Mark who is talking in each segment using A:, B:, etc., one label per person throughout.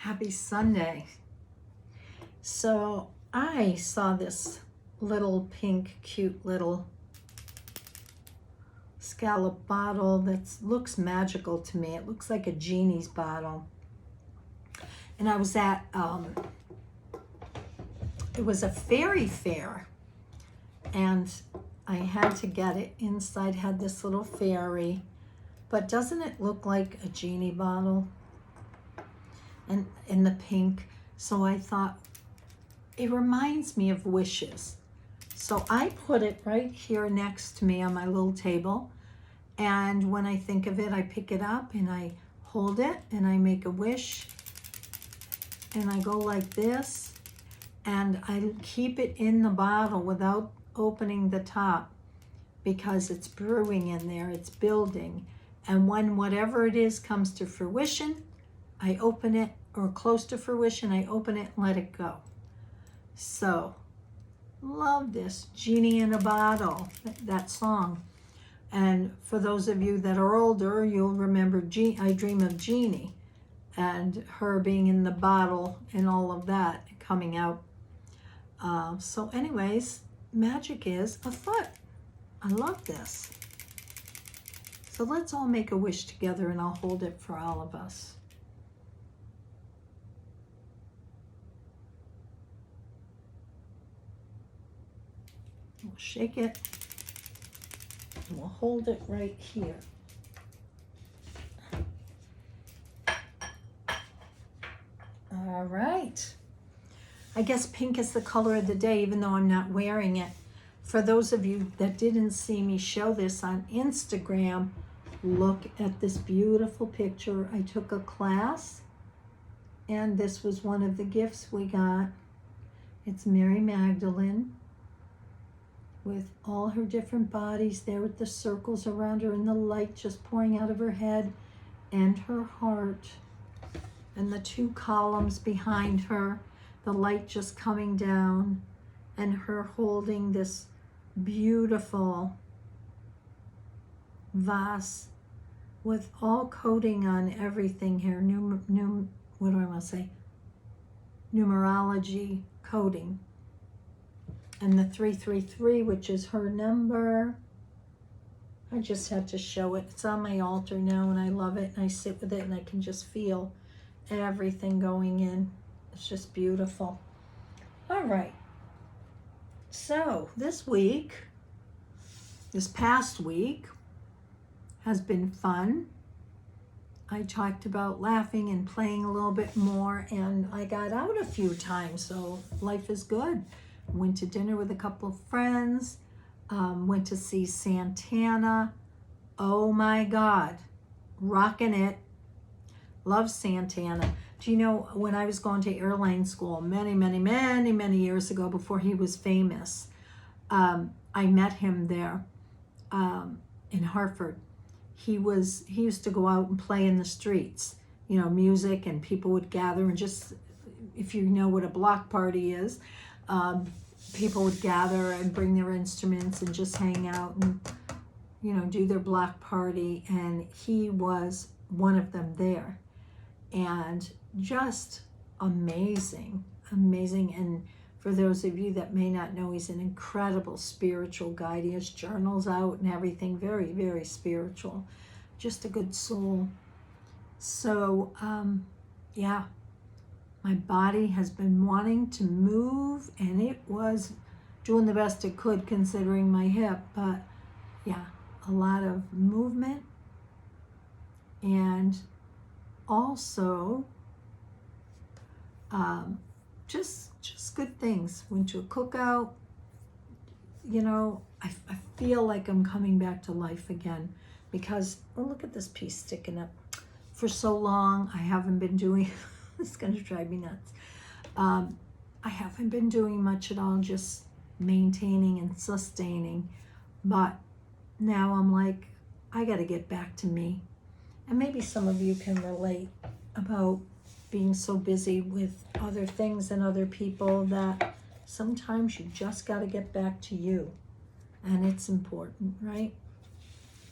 A: Happy Sunday. So I saw this little pink, cute little scallop bottle that looks magical to me. It looks like a genie's bottle. And I was at, it was a fairy fair, and I had to get it. Inside had this little fairy, but doesn't it look like a genie bottle? And in the pink. So I thought, it reminds me of wishes. So I put it right here next to me on my little table. And when I think of it, I pick it up and I hold it and I make a wish. And I go like this. And I keep it in the bottle without opening the top because it's brewing in there, it's building. And when whatever it is comes to fruition, I open it, or close to fruition, I open it and let it go. So, love this, Genie in a Bottle, that song. And for those of you that are older, you'll remember I Dream of Jeannie and her being in the bottle and all of that coming out. So anyways, magic is afoot. I love this. So let's all make a wish together and I'll hold it for all of us. We'll shake it, and we'll hold it right here. All right. I guess pink is the color of the day, even though I'm not wearing it. For those of you that didn't see me show this on Instagram, look at this beautiful picture. I took a class, and this was one of the gifts we got. It's Mary Magdalene, with all her different bodies there with the circles around her and the light just pouring out of her head and her heart, and the two columns behind her, the light just coming down, and her holding this beautiful vase with all coating on everything here, what do I want to say? Numerology coating. And the 333, which is her number. I just had to show it. It's on my altar now, and I love it. And I sit with it, and I can just feel everything going in. It's just beautiful. All right. So this past week, has been fun. I talked about laughing and playing a little bit more, and I got out a few times, so life is good. Went to dinner with a couple of friends, went to see Santana. Oh my God, rocking it. Love Santana. Do you know, when I was going to airline school many years ago, before he was famous, I met him there in Hartford. He used to go out and play in the streets, music, and people would gather, and just, if you know what a block party is, people would gather and bring their instruments and just hang out and, do their block party. And he was one of them there. And just amazing. And for those of you that may not know, he's an incredible spiritual guide. He has journals out and everything. Very, very spiritual. Just a good soul. So, yeah. My body has been wanting to move, and it was doing the best it could considering my hip. But yeah, a lot of movement, and also just good things. Went to a cookout. I feel like I'm coming back to life again, because, oh, look at this piece sticking up. For so long, I haven't been doing... It's going to drive me nuts. I haven't been doing much at all, just maintaining and sustaining. But now I'm like, I got to get back to me. And maybe some of you can relate about being so busy with other things and other people that sometimes you just got to get back to you. And it's important, right?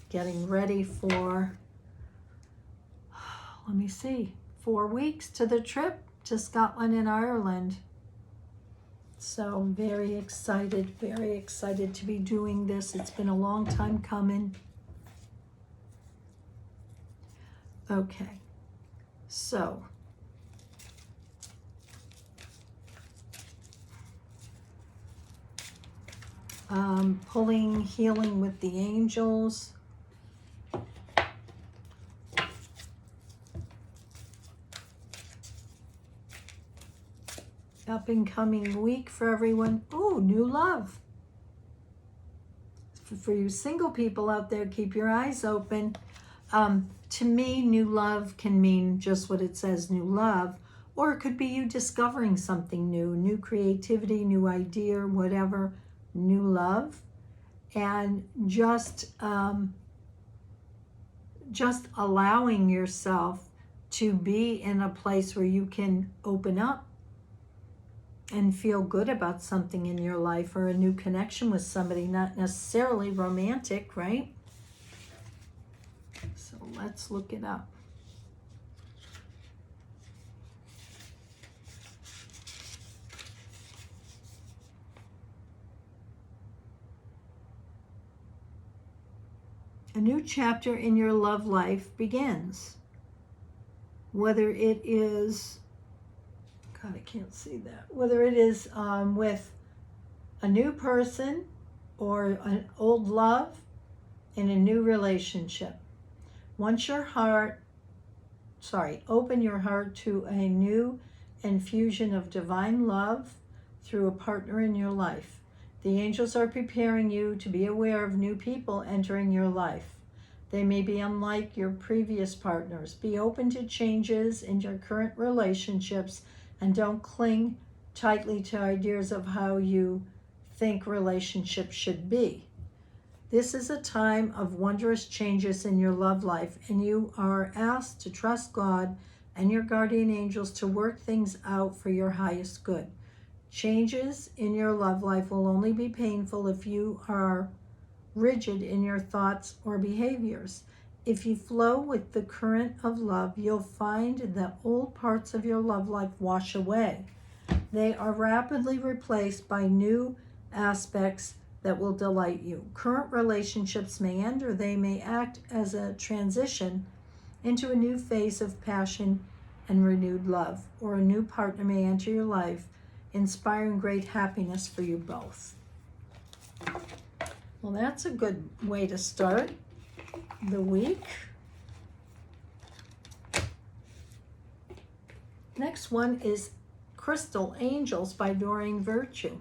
A: Getting ready for, let me see, 4 weeks to the trip to Scotland and Ireland. So very excited to be doing this. It's been a long time coming. Okay, so pulling healing with the angels. Up and coming week for everyone. Ooh, new love. For you single people out there, keep your eyes open. To me, new love can mean just what it says, new love, or it could be you discovering something new creativity, new idea, whatever, new love. And just allowing yourself to be in a place where you can open up and feel good about something in your life, or a new connection with somebody, not necessarily romantic, right? So let's look it up. A new chapter in your love life begins. Whether it is, God, I can't see that. Whether it is with a new person or an old love in a new relationship. Open your heart to a new infusion of divine love through a partner in your life. The angels are preparing you to be aware of new people entering your life. They may be unlike your previous partners. Be open to changes in your current relationships and don't cling tightly to ideas of how you think relationships should be. This is a time of wondrous changes in your love life, and you are asked to trust God and your guardian angels to work things out for your highest good. Changes in your love life will only be painful if you are rigid in your thoughts or behaviors. If you flow with the current of love, you'll find that old parts of your love life wash away. They are rapidly replaced by new aspects that will delight you. Current relationships may end, or they may act as a transition into a new phase of passion and renewed love, or a new partner may enter your life, inspiring great happiness for you both. Well, that's a good way to start the week. Next one is Crystal Angels by Doreen Virtue.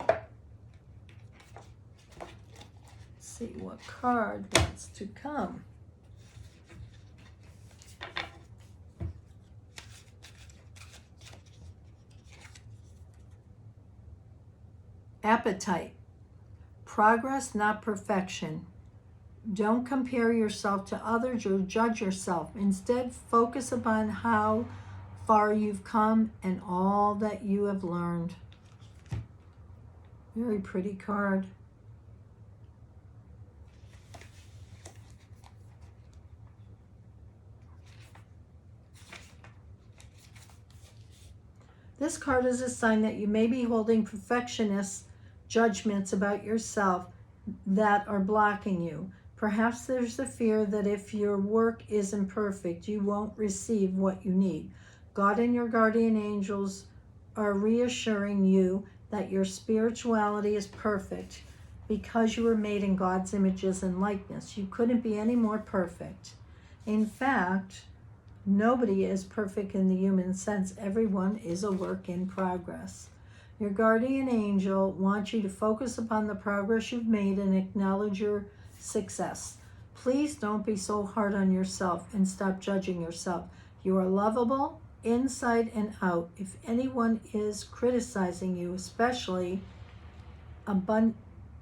A: Let's see what card wants to come. Appetite. Progress, not perfection. Don't compare yourself to others or judge yourself. Instead, focus upon how far you've come and all that you have learned. Very pretty card. This card is a sign that you may be holding perfectionist judgments about yourself that are blocking you. Perhaps there's a fear that if your work isn't perfect, you won't receive what you need. God and your guardian angels are reassuring you that your spirituality is perfect because you were made in God's images and likeness. You couldn't be any more perfect. In fact, nobody is perfect in the human sense. Everyone is a work in progress. Your guardian angel wants you to focus upon the progress you've made and acknowledge your success. Please don't be so hard on yourself and stop judging yourself. You are lovable inside and out. If anyone is criticizing you, especially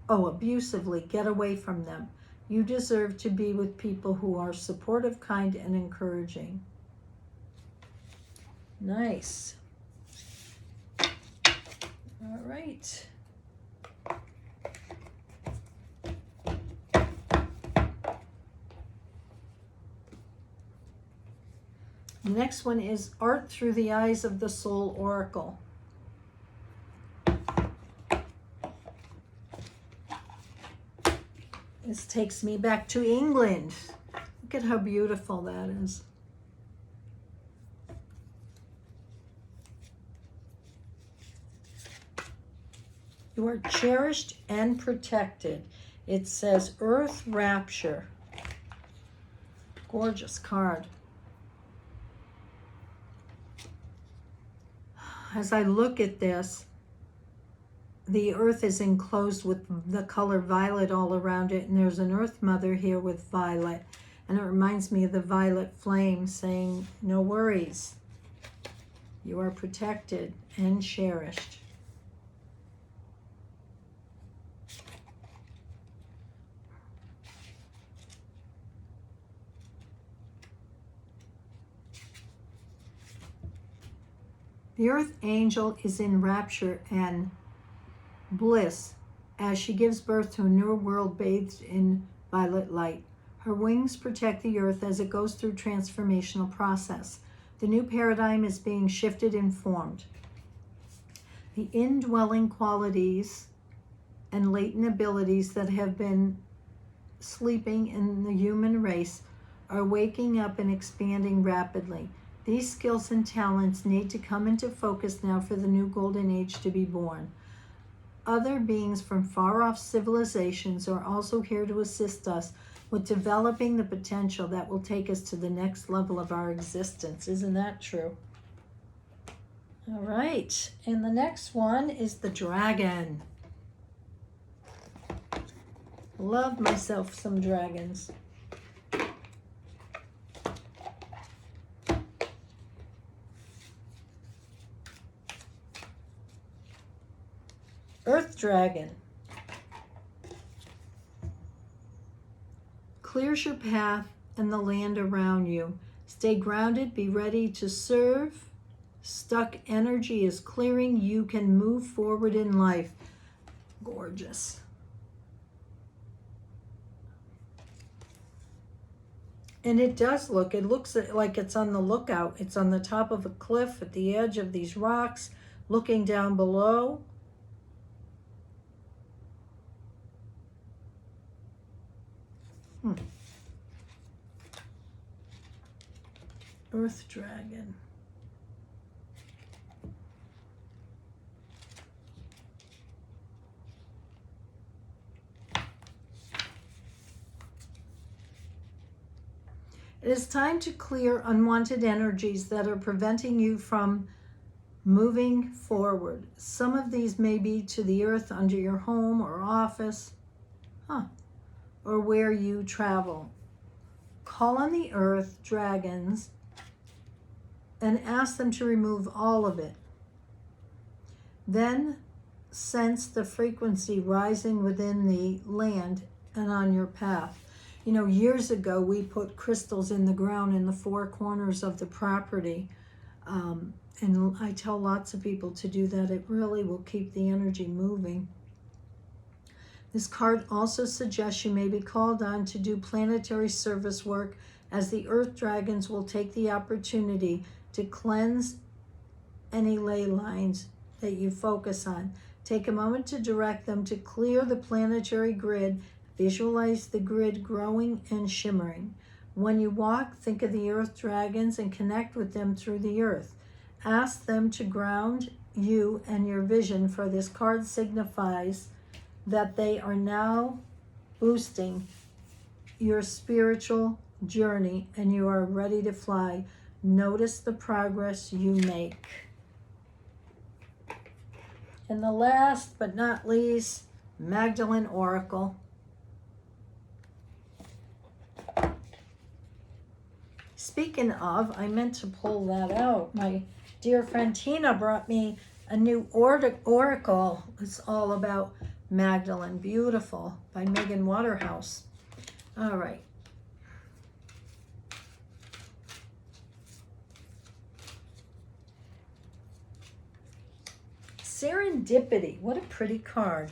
A: abusively, get away from them. You deserve to be with people who are supportive, kind, and encouraging. Nice. All right. The next one is Art Through the Eyes of the Soul Oracle. This takes me back to England. Look at how beautiful that is. You are cherished and protected. It says Earth Rapture. Gorgeous card. As I look at this, the earth is enclosed with the color violet all around it, and there's an earth mother here with violet, and it reminds me of the violet flame saying, no worries, you are protected and cherished. The earth angel is in rapture and bliss as she gives birth to a new world bathed in violet light. Her wings protect the earth as it goes through transformational process. The new paradigm is being shifted and formed. The indwelling qualities and latent abilities that have been sleeping in the human race are waking up and expanding rapidly. These skills and talents need to come into focus now for the new golden age to be born. Other beings from far-off civilizations are also here to assist us with developing the potential that will take us to the next level of our existence. Isn't that true? All right, and the next one is the dragon. Love myself some dragons. Earth Dragon. Clears your path and the land around you. Stay grounded, be ready to serve. Stuck energy is clearing. You can move forward in life. Gorgeous. And it does look, it looks like it's on the lookout. It's on the top of a cliff at the edge of these rocks, looking down below. Earth Dragon. It is time to clear unwanted energies that are preventing you from moving forward. Some of these may be to the earth under your home or office, or where you travel. Call on the earth dragons and ask them to remove all of it. Then sense the frequency rising within the land and on your path. You know, years ago, we put crystals in the ground in the four corners of the property. And I tell lots of people to do that. It really will keep the energy moving. This card also suggests you may be called on to do planetary service work, as the earth dragons will take the opportunity to cleanse any ley lines that you focus on. Take a moment to direct them to clear the planetary grid. Visualize the grid growing and shimmering. When you walk, think of the earth dragons and connect with them through the earth. Ask them to ground you and your vision, for this card signifies that they are now boosting your spiritual journey and you are ready to fly. Notice the progress you make. And the last but not least, Magdalene Oracle. Speaking of, I meant to pull that out. My dear friend Tina brought me a new oracle. It's all about Magdalene. Beautiful, by Megan Waterhouse. All right. Serendipity. What a pretty card.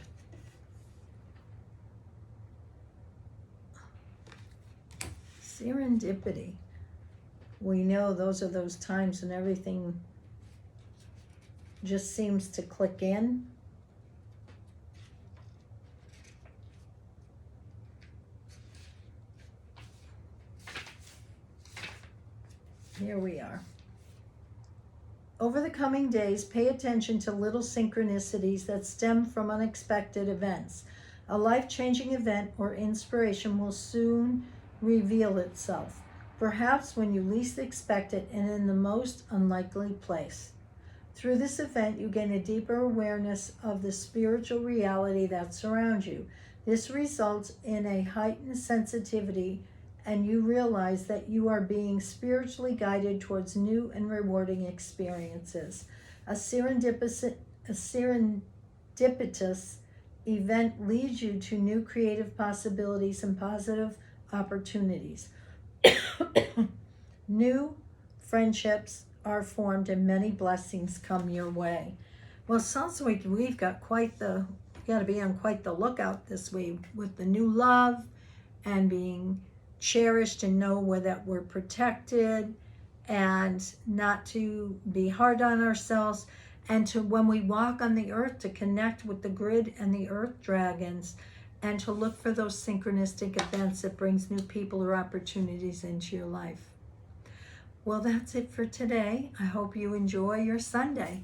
A: Serendipity. we know those are those times when everything just seems to click in. Here we are. Over the coming days, pay attention to little synchronicities that stem from unexpected events. A life-changing event or inspiration will soon reveal itself, perhaps when you least expect it and in the most unlikely place. Through this event, you gain a deeper awareness of the spiritual reality that surrounds you. This results in a heightened sensitivity, and you realize that you are being spiritually guided towards new and rewarding experiences. A serendipitous event leads you to new creative possibilities and positive opportunities. New friendships are formed and many blessings come your way. Well, it sounds like we've got we got to be on quite the lookout this week with the new love and being cherished and know that we're protected, and not to be hard on ourselves, and to, when we walk on the earth, to connect with the grid and the earth dragons, and to look for those synchronistic events that brings new people or opportunities into your life. Well, that's it for today. I hope you enjoy your Sunday.